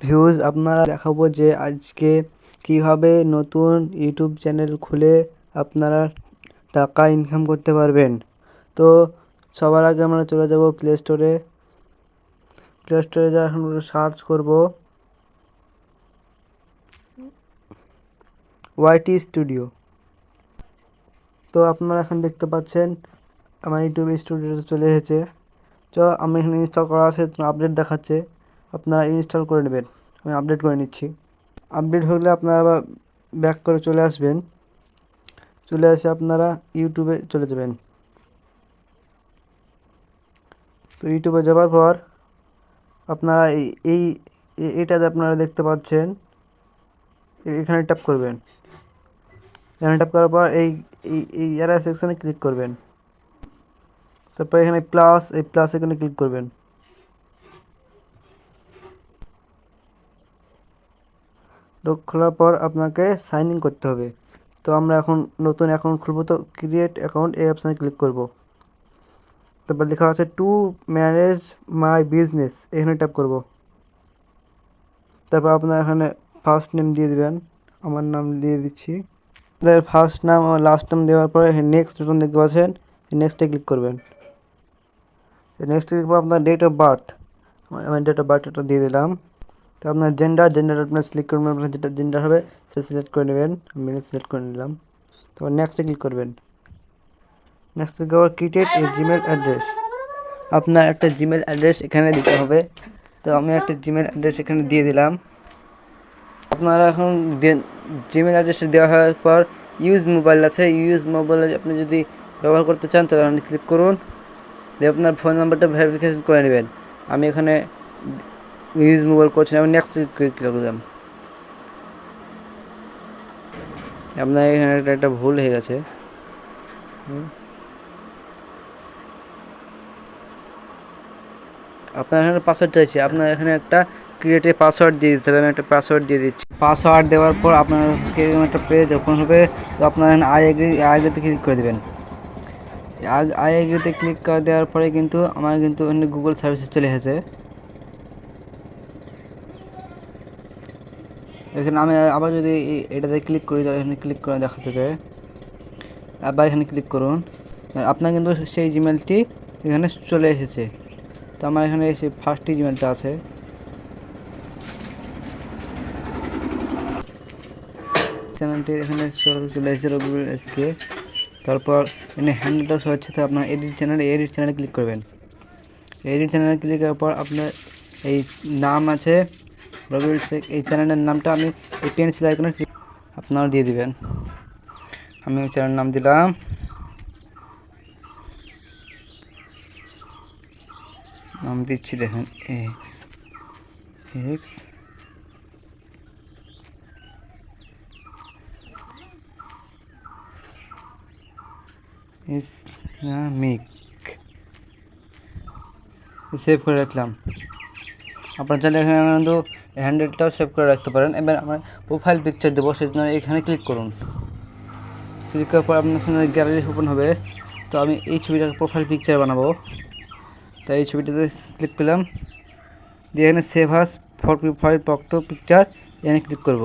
Views আপনারা দেখাবো যে আজকে কিভাবে নতুন ইউটিউব চ্যানেল খুলে আপনারা টাকা ইনকাম করতে পারবেন। তো সবার আগে আমরা চলে যাব প্লে স্টোরে। যা এখন সার্চ করব ওয়াইটি স্টুডিও। তো আপনারা এখন দেখতে পাচ্ছেন আমার ইউটিউব স্টুডিওতে চলে এসেছে। তো আমি এখানে ইনস্টল করা আছে, আপডেট দেখাচ্ছে, আপনারা ইনস্টল করে নেবেন। আমি আপডেট করে নিচ্ছি। আপডেট হলে আপনারা আবার ব্যাক করে চলে আসবেন। চলে এসে আপনারা ইউটিউবে চলে যাবেন। তো ইউটিউবে যাওয়ার পর আপনারা এই এটা যে আপনারা দেখতে পাচ্ছেন এখানে ট্যাপ করবেন। এখানে ট্যাপ করার পর এই এই এরা সেকশনে ক্লিক করবেন। তারপর এখানে প্লাস, এই প্লাস এখানে ক্লিক করবেন। খোলার পর আপনাকে সাইন ইন করতে হবে। তো আমরা এখন নতুন অ্যাকাউন্ট খুলবো, তো ক্রিয়েট অ্যাকাউন্ট এই অপশানে ক্লিক করব। তারপর লেখা আছে টু ম্যানেজ মাই বিজনেস, এখানে ট্যাপ করব। তারপর আপনার এখানে ফার্স্ট নেম দিয়ে দেবেন, আমার নাম দিয়ে দিচ্ছি। ফার্স্ট নাম ও লাস্ট নাম দেওয়ার পরে নেক্সট বাটন দেখতে পাচ্ছেন, নেক্সটে ক্লিক করবেন। নেক্সট ক্লিক করে আপনার ডেট অফ বার্থ, আমি ডেট অফ বার্থটা দিয়ে দিলাম। তো আপনার জেন্ডার আপনার সিলেক্ট করবেন, আপনার যেটা জেন্ডার হবে সেটা সিলেক্ট করে নেবেন। আমি সিলেক্ট করে নিলাম। তারপর নেক্সটে ক্লিক করবেন। নেক্সট ক্লিক করার ক্রিয়েট এ জিমেল অ্যাড্রেস, আপনার একটা জিমেল অ্যাড্রেস এখানে দিতে হবে। তো আমি একটা জিমেল অ্যাড্রেস এখানে দিয়ে দিলাম। আপনারা এখন জিমেল অ্যাড্রেসটা দেওয়া হওয়ার পর ইউজ মোবাইল আছে, ইউজ মোবাইলে আপনি যদি ব্যবহার করতে চান তাহলে আপনি ক্লিক করুন, দিয়ে আপনার ফোন নাম্বারটা ভেরিফিকেশন করে নেবেন। আমি এখানে ইউজ মোবাইল করছি না, আমি নেক্সট ক্লিক করলাম। আপনার এখানে একটা ভুল হয়ে গেছে। আপনার এখানে পাসওয়ার্ড চাইছে, আপনার এখানে একটা ক্রিয়েটে পাসওয়ার্ড দিয়ে দিতে হবে। আমি একটা পাসওয়ার্ড দিয়ে দিচ্ছি। পাসওয়ার্ড দেওয়ার পর আপনার একটা পেজ ওপেন হবে। তো আপনার এখানে আই এগ্রিতে ক্লিক করে দেবেন। আই এগ্রিতে ক্লিক করে দেওয়ার পরে কিন্তু আমার কিন্তু এখানে গুগল সার্ভিসে চলে এসেছে। এখানে আমি আবার যদি এটাতে ক্লিক করি তাহলে এখানে ক্লিক করে দেখা যাবে। আবার এখানে ক্লিক করুন, আপনার কিন্তু সেই জিমেলটি এখানে চলে এসেছে। তো আমার এখানে সেই ফার্স্ট জিমেলটা আছে। চ্যানেলটি এখানে চলে এসেছে রবিউল এসকে। তারপর এখানে হ্যান্ডেলটা হচ্ছে, তো আপনার এডিট চ্যানেলে ক্লিক করবেন। এডিট চ্যানেলে ক্লিক করার পর আপনার এই নাম আছে রবিউল শেখ, এই চ্যানেলের নামটা আমি এই পেন্সিল আইকনে আপনারা দিয়ে দিবেন। আমি ওই চ্যানেলের নাম দিলাম, নাম দিচ্ছি দেখেন এক্স ইসলামিক, সেভ করে রাখলাম। আপনার চাইলে এখানে কিন্তু হ্যান্ডেলটাও সেভ করে রাখতে পারেন। এবার আমরা প্রোফাইল পিকচার দেবো, সেই জন্য এখানে ক্লিক করুন। ক্লিক করার পর আপনার সামনে গ্যালারি ওপেন হবে। তো আমি এই ছবিটাকে প্রোফাইল পিকচার বানাবো, তাই এই ছবিটাতে ক্লিক করলাম, দিয়ে এখানে save us for profile photo picture এখানে ক্লিক করব।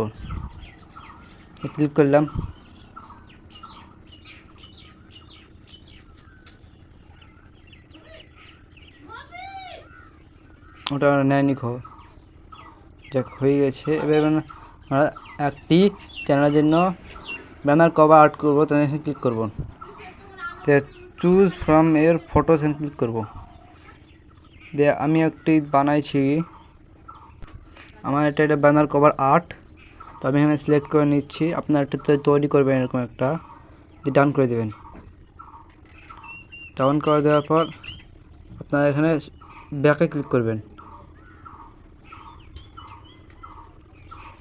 ক্লিক করলাম। ওটা নেয়নি খবর, যাক হয়ে গেছে। এবার আমরা একটি চ্যানেলের জন্য ব্যানার কভার আর্ট করবো, তাই এখানে ক্লিক করব। তো চুজ ফ্রম এর ফটো এখানে ক্লিক করব। দিয়ে আমি একটি বানাইছি, আমার এটা ব্যানার কভার আর্ট। তো আমি এখানে সিলেক্ট করে নিচ্ছি। আপনার একটা তৈরি করবেন এরকম একটা, ডান করে দেবেন। ডাউন করে দেওয়ার পর আপনারা এখানে ব্যাকে ক্লিক করবেন।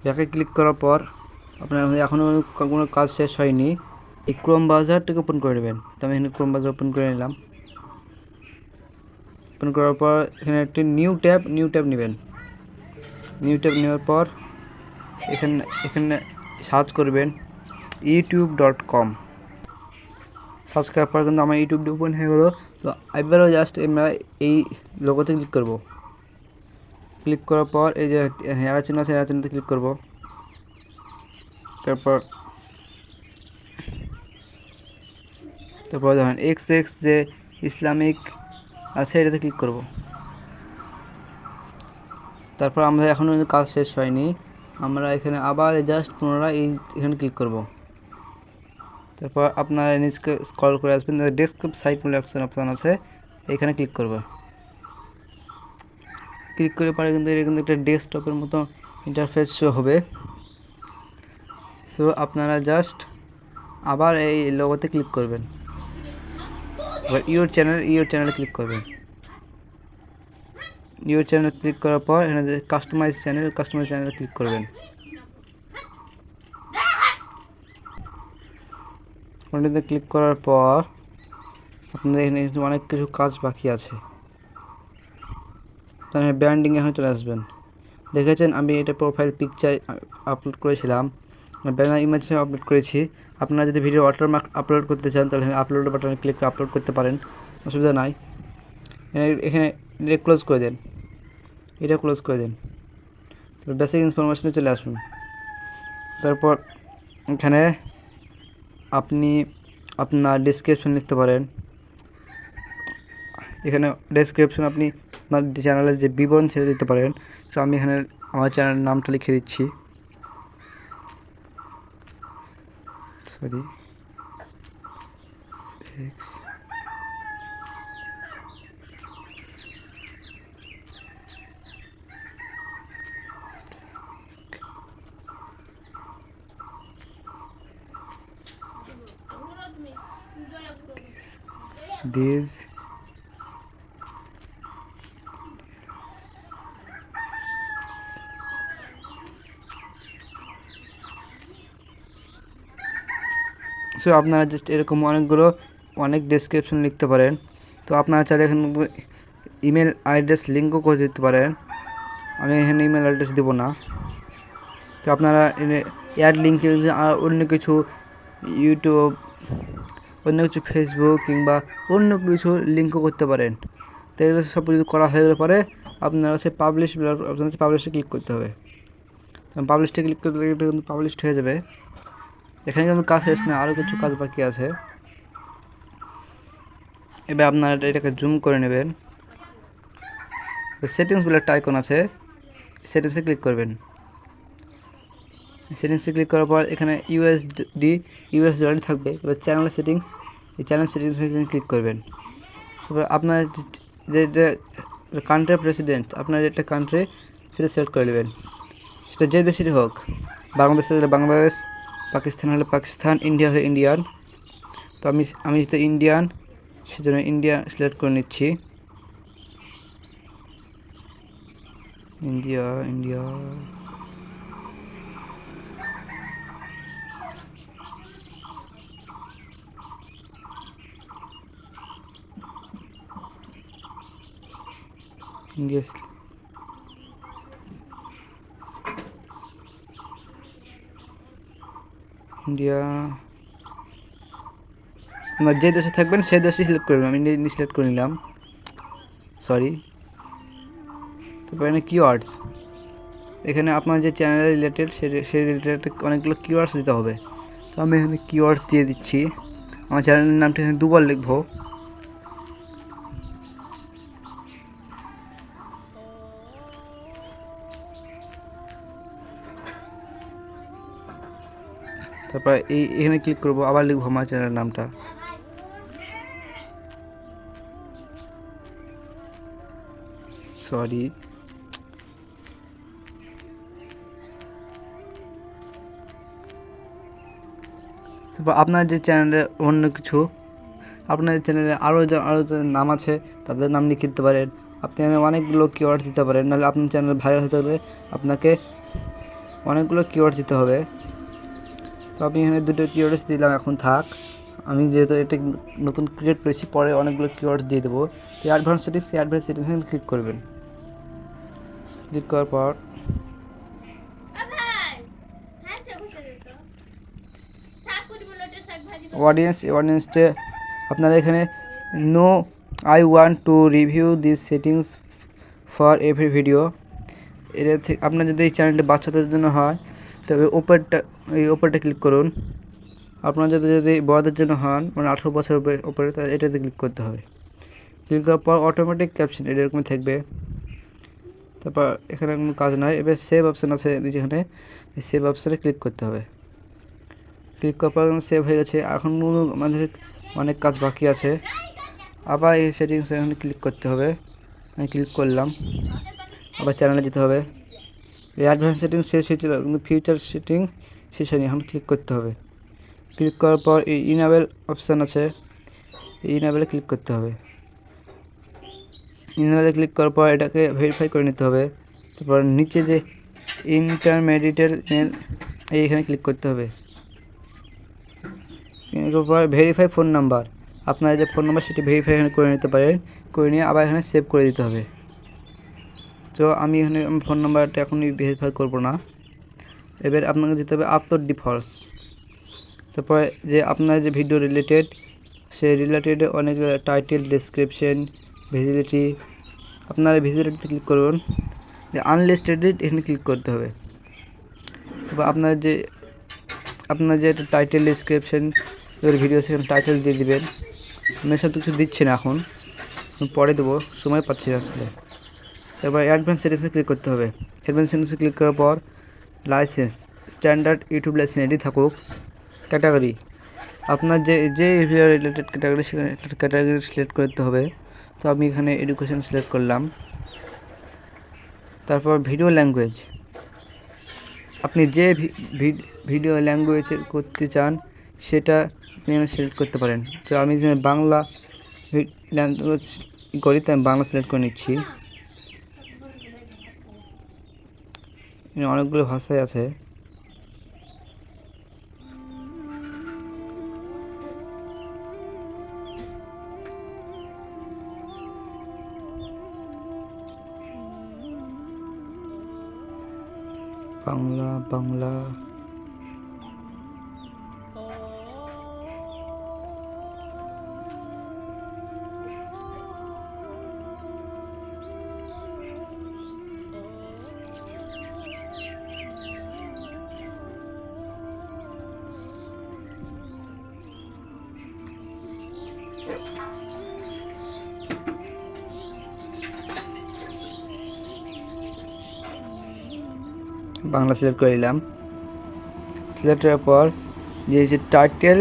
ব্যাকে ক্লিক করার পর আপনার এখনও কোনো কাজ শেষ হয়নি, এই ক্রোম ব্রাউজারটাকে ওপেন করে নেবেন। তো আমি এখানে ক্রোম ব্রাউজার ওপেন করে নিলাম। ওপেন করার পর এখানে একটি নিউ ট্যাব নেবেন। নিউ ট্যাব নেওয়ার পর এখানে সার্চ করবেন youtube.com। সার্চ করার পর কিন্তু আমার ইউটিউবটি ওপেন হয়ে গেলো। তো এবারও জাস্ট আমরা এই লোগোতে ক্লিক করব। ক্লিক করার পর এই যে হেয়ার চিহ্ন আছে, হেয়ার চিহ্নতে ক্লিক করব। তারপর ধরেন XX যে ইসলামিক আছে এটাতে ক্লিক করব। তারপর আমরা এখনও কিন্তু কাজ শেষ হয়নি, আমরা এখানে আবার জাস্ট পুনরায় এখানে ক্লিক করব। তারপর আপনারা নিচকে স্ক্রল করে আসবেন, ডেস্কটপ সাইট বলে অপশন আছে, এখানে ক্লিক করব। ক্লিক করে পরে কিন্তু এটা কিন্তু একটা ডেস্কটপের মতো ইন্টারফেস শো হবে। সো আপনারা জাস্ট আবার এই লোগোতে ক্লিক করবেন, এবার ইউর চ্যানেলে ক্লিক করবেন। ইউর চ্যানেল ক্লিক করার পর এখানে যে কাস্টমাইজ চ্যানেলে ক্লিক করবেন। ওটাতে ক্লিক করার পর আপনাদের এখানে অনেক কিছু কাজ বাকি আছে। তাহলে ব্র্যান্ডিং এখন চলে আসবেন। দেখেছেন আমি এটা প্রোফাইল পিকচার আপলোড করেছিলাম, ব্যানার ইমেজ হিসেবে আপলোড করেছি। আপনারা যদি ভিডিও ওয়াটারমার্ক আপলোড করতে চান তাহলে আপলোড বাটনে ক্লিক করে আপলোড করতে পারেন, অসুবিধা নাই। এখানে ক্লোজ করে দেন, এটা ক্লোজ করে দেন। তো বেসিক ইনফরমেশনে চলে আসুন। তারপর এখানে আপনি আপনার ডেসক্রিপশন লিখতে পারেন। এখানে ডেসক্রিপশন আপনি আপনার চ্যানেলের যে বিবরণ সেটা দিতে পারেন। তো আমি এখানে আমার চ্যানেলের নামটা লিখে দিচ্ছি, সরি this সো আপনারা জাস্ট এরকম অনেক ডেসক্রিপশন লিখতে পারেন। তো আপনারা চাইলে এখানে ইমেল অ্যাড্রেস লিঙ্কও করে দিতে পারেন, আমি এখানে ইমেল অ্যাড্রেস দেবো না। তো আপনারা অ্যাড লিঙ্কে আর অন্য কিছু ইউটিউব, অন্য কিছু ফেসবুক কিংবা অন্য কিছু লিঙ্কও করতে পারেন। তো এগুলো সব কিছু করা হয়ে গেলে পরে আপনারা হচ্ছে পাবলিশে ক্লিক করতে হবে। পাবলিশে ক্লিক করতে এটা কিন্তু পাবলিশড হয়ে যাবে। এখানে কিন্তু কাজ শেষ না, আরও কিছু কাজ বাকি আছে। এবার আপনারা এটাকে জুম করে নেবেন, সেটিংস বলে একটা আইকন আছে, সেটিংসে ক্লিক করবেন। সেটিংসে ক্লিক করার পর এখানে ইউএস ডলার থাকবে। এবার চ্যানেল সেটিংস, এই চ্যানেল সেটিংসে ক্লিক করবেন। এবার আপনার যে কান্ট্রি প্রেসিডেন্ট, আপনার একটা কান্ট্রি সেটা সিলেক্ট করে নেবেন, সেটা যে দেশেরই হোক। বাংলাদেশ হলে বাংলাদেশ, পাকিস্তান হলে পাকিস্তান, ইন্ডিয়া হলে ইন্ডিয়ান। তো আমি যেহেতু ইন্ডিয়ান সেজন্য ইন্ডিয়া সিলেক্ট করে নিচ্ছি। ইন্ডিয়া ইন্ডিয়া আপনার যে দেশে থাকবেন সেই দেশে সিলেক্ট করবেন। আমি ইন্ডিয়া সিলেক্ট করে নিলাম, সরি। তারপর এখানে কিওয়ার্ডস, এখানে আপনার যে চ্যানেল রিলেটেড সেই রিলেটেড অনেকগুলো কিওয়ার্ডস দিতে হবে। তো আমি এখানে কিওয়ার্ডস দিয়ে দিচ্ছি। আমার চ্যানেলের নামটা এখানে দুবার লিখবো। তারপর এখানে ক্লিক করবো, আবার লিখবো আমার চ্যানেলের নামটা। সরি, তারপর আপনার যে চ্যানেলে অন্য কিছু, আপনার চ্যানেলে আরও নাম আছে তাদের নাম লিখে দিতে পারেন। আপনি অনেকগুলো কিওয়ার্ড দিতে পারেন, নাহলে আপনার চ্যানেল ভাইরাল হতে হলে আপনাকে অনেকগুলো কিওয়ার্ড দিতে হবে। তো আমি এখানে দুটো কিওয়ার্ডস দিলাম, এখন থাক। আমি যেহেতু এটা নতুন ক্রিয়েট করেছি, পরে অনেকগুলো কিওয়ার্ডস দিয়ে দেবো। তো অ্যাডভান্স সেটিংসে ক্লিক করবেন। ক্লিক করার পর অডিয়েন্সে আপনারা এখানে no I want to review this settings for every video, এটা থেকে আপনার যদি এই চ্যানেলটি বাচ্চাদের জন্য হয় তবে ওপরটা ক্লিক করুন। আপনার যদি বড়দের জন্য হন মানে 18 বছর উপরে তাহলে এটাতে ক্লিক করতে হবে। ক্লিক করার পর অটোমেটিক ক্যাপশন এরকম থাকবে। তারপর এখানে কোনো কাজ নাই। এবার সেভ অপশান আছে যেখানে, সেভ অপশানে ক্লিক করতে হবে। ক্লিক করার পর সেভ হয়ে গেছে। এখন আমাদের অনেক কাজ বাকি আছে। আবার এই সেটিংস এখানে ক্লিক করতে হবে। আমি ক্লিক করলাম। আবার চ্যানেলে যেতে হবে। এই অ্যাডভান্স সেটিংস শেষ হয়েছিল কিন্তু ফিউচার সেটিং শেষ হয়নি, এখন ক্লিক করতে হবে। ক্লিক করার পর এই ইনেবল অপশান আছে, এই ইনেবলে ক্লিক করতে হবে। ইনেবলে ক্লিক করার পর এটাকে ভেরিফাই করে নিতে হবে। তারপর নিচে যে ইন্টারমিডিয়েটের এইখানে ক্লিক করতে হবে। এরপর ভেরিফাই ফোন নাম্বার, আপনার যে ফোন নাম্বার সেটি ভেরিফাই এখানে করে নিতে পারেন। করে নিয়ে আবার এখানে সেভ করে দিতে হবে। তো আমি এখানে ফোন নাম্বারটা এখন ভেরিফাই করব না। এবার আপনাকে যেতে হবে আপলোড ডিফল্টস। তারপরে যে আপনার যে ভিডিও রিলেটেড সেই রিলেটেড অনেক টাইটেল, ডেসক্রিপশন, ভিজিবিলিটি, আপনার ভিজিবিলিটিতে ক্লিক করুন। আনলিস্টেড এখানে ক্লিক করতে হবে। তারপর আপনার যে টাইটেল, ডেসক্রিপশন ভিডিও সেখানে টাইটেল দিয়ে দিবেন। আমি সব কিছু দিচ্ছি না এখন, পরে দেবো, সময় পাচ্ছি না আসলে। তারপর অ্যাডভান্স সেটিংসে ক্লিক করতে হবে। অ্যাডভান্স সেটিংসে ক্লিক করার পর লাইসেন্স স্ট্যান্ডার্ড ইউটিউব লাইসেন্স এটি থাকুক। ক্যাটাগরি আপনার যে ভিডিও রিলেটেড ক্যাটাগরি সেখানে ক্যাটাগরি সিলেক্ট করতে হবে। তো আমি এখানে এডুকেশন সিলেক্ট করলাম। তারপর ভিডিও ল্যাঙ্গুয়েজ, আপনি যে ভিডিও ল্যাঙ্গুয়েজ করতে চান সেটা আপনি এখানে সিলেক্ট করতে পারেন। তো আমি বাংলা ল্যাঙ্গুয়েজ করি তাই আমি বাংলা সিলেক্ট করে নিচ্ছি। অনেকগুলো ভাষায় আছে। বাংলা বাংলা সিলেক্ট করে নিলাম। সিলেক্ট করার পর যে টাইটেল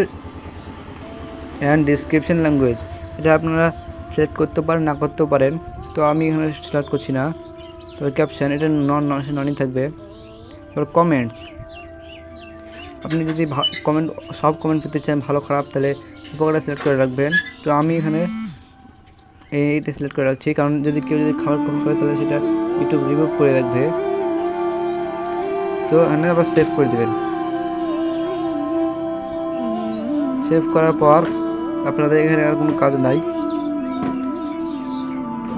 অ্যান্ড ডিসক্রিপশন ল্যাঙ্গুয়েজ এটা আপনারা সিলেক্ট করতে পারেন, না করতেও পারেন। তো আমি এখানে সিলেক্ট করছি না। তবে ক্যাপশন এটা ননই থাকবে। তারপর কমেন্টস, আপনি যদি সব কমেন্ট পেতে চান ভালো খারাপ তাহলে উপকারটা সিলেক্ট করে রাখবেন। তো আমি এখানে এইটা সিলেক্ট করে রাখছি, কারণ কেউ যদি খারাপ কমেন্ট করে তাহলে সেটা ইউটিউব রিমুভ করে রাখবে। তো এখানে আবার সেভ করে দেবেন। সেভ করার পর আপনাদের এখানে আর কোনো কাজ নাই।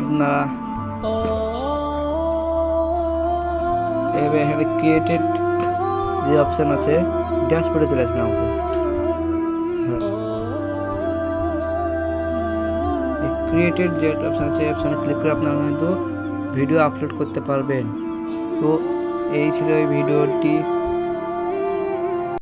আপনারা এখানে ক্রিয়েটেড যে অপশান আছে ড্যাশবোর্ডে চলে আসবেন আমাদের। ক্রিয়েটেড যে অপশান আছে অপশানে ক্লিক করে আপনারা কিন্তু ভিডিও আপলোড করতে পারবেন। তো এই ছিল এই ভিডিওটি।